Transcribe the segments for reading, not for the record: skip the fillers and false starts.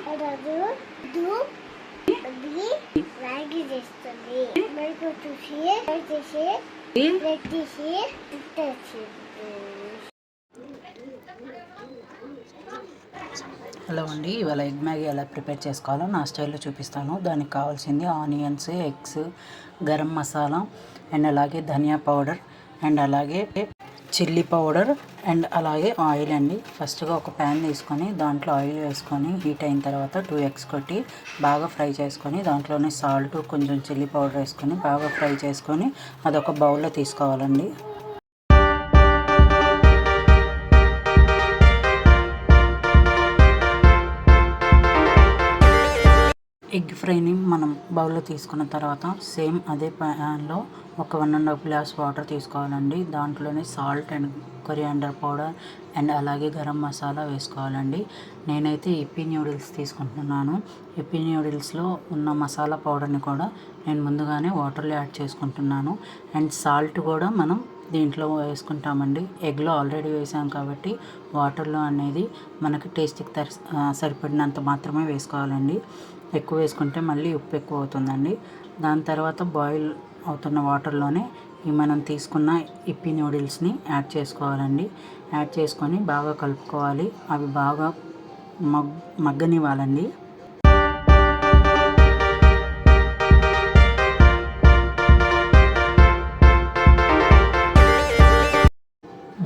రోజు మ్యాగీ చేస్తుంది మైకు చూసి చేసి ప్లేట్ తీసి హలో అండి, ఇవాళ ఎగ్ మ్యాగీ ఎలా ప్రిపేర్ చేసుకోవాలో నా స్టైల్లో చూపిస్తాను. దానికి కావాల్సింది onions, eggs, garam masala and అలాగే ధనియా పౌడర్ అండ్ అలాగే చిల్లీ పౌడర్ అండ్ అలాగే ఆయిల్ అండి. ఫస్ట్గా ఒక ప్యాన్ తీసుకొని దాంట్లో ఆయిల్ వేసుకొని హీట్ అయిన తర్వాత 2 ఎగ్స్ కొట్టి బాగా ఫ్రై చేసుకొని దాంట్లోనే సాల్ట్, కొంచెం చిల్లీ పౌడర్ వేసుకొని బాగా ఫ్రై చేసుకొని అదొక బౌల్లో తీసుకోవాలండి. ఎగ్ ఫ్రైని మనం బౌల్లో తీసుకున్న తర్వాత సేమ్ అదే ప్యాన్లో ఒక 1.5 గ్లాస్ వాటర్ తీసుకోవాలండి. దాంట్లోనే salt and coriander powder and అలాగే గరం మసాలా వేసుకోవాలండి. నేనైతే ఇప్పీ న్యూడిల్స్ తీసుకుంటున్నాను. ఇప్పీ న్యూడిల్స్లో ఉన్న మసాలా పౌడర్ని కూడా నేను ముందుగానే వాటర్లో యాడ్ చేసుకుంటున్నాను. అండ్ సాల్ట్ కూడా మనం దీంట్లో వేసుకుంటామండి. ఎగ్లో ఆల్రెడీ వేసాం కాబట్టి వాటర్లో అనేది మనకి టేస్ట్కి సరిపడినంత మాత్రమే వేసుకోవాలండి. ఎక్కువ వేసుకుంటే మళ్ళీ ఉప్పు ఎక్కువ అవుతుందండి. దాని తర్వాత బాయిల్ అవుతున్న వాటర్లోనే ఈ మనం తీసుకున్న ఇప్పీ నూడిల్స్ని యాడ్ చేసుకోవాలండి. యాడ్ చేసుకొని బాగా కలుపుకోవాలి. అవి బాగా మగ్గనివ్వాలండి.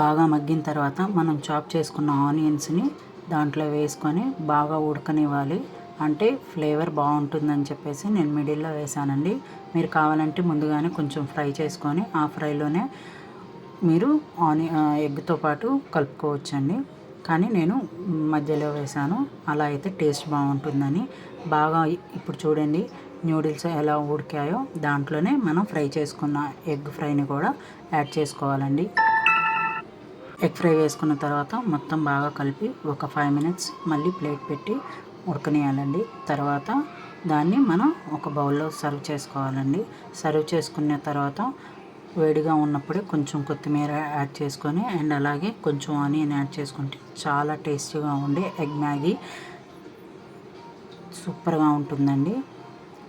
బాగా మగ్గిన తర్వాత మనం చాప్ చేసుకున్న ఆనియన్స్ని దాంట్లో వేసుకొని బాగా ఉడకనివ్వాలి. అంటే ఫ్లేవర్ బాగుంటుందని చెప్పేసి నేను మిడిల్లో వేసానండి. మీరు కావాలంటే ముందుగానే కొంచెం ఫ్రై చేసుకొని ఆ ఫ్రైలోనే మీరు ఎగ్తో పాటు కలుపుకోవచ్చండి. కానీ నేను మధ్యలో వేసాను. అలా అయితే టేస్ట్ బాగుంటుందని. బాగా ఇప్పుడు చూడండి న్యూడిల్స్ ఎలా ఉడికాయో దాంట్లోనే మనం ఫ్రై చేసుకున్న ఎగ్ ఫ్రైని కూడా యాడ్ చేసుకోవాలండి. ఎగ్ ఫ్రై వేసుకున్న తర్వాత మొత్తం బాగా కలిపి ఒక 5 మినిట్స్ మళ్ళీ ప్లేట్ పెట్టి ఉడకనియాలండి. తర్వాత దాన్ని మనం ఒక బౌల్లో సర్వ్ చేసుకోవాలండి. సర్వ్ చేసుకున్న తర్వాత వేడిగా ఉన్నప్పుడే కొంచెం కొత్తిమీర యాడ్ చేసుకొని అండ్ అలాగే కొంచెం ఆనియన్ యాడ్ చేసుకుంటే చాలా టేస్టీగా ఉండే ఎగ్ మ్యాగీ సూపర్గా ఉంటుందండి.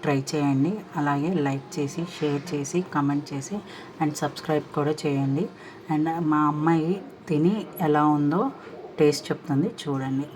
ట్రై చేయండి. అలాగే లైక్ చేసి, షేర్ చేసి, కమెంట్ చేసి అండ్ సబ్స్క్రైబ్ కూడా చేయండి. అండ్ మా అమ్మాయి తిని ఎలా ఉందో టేస్ట్ చెప్తుంది చూడండి.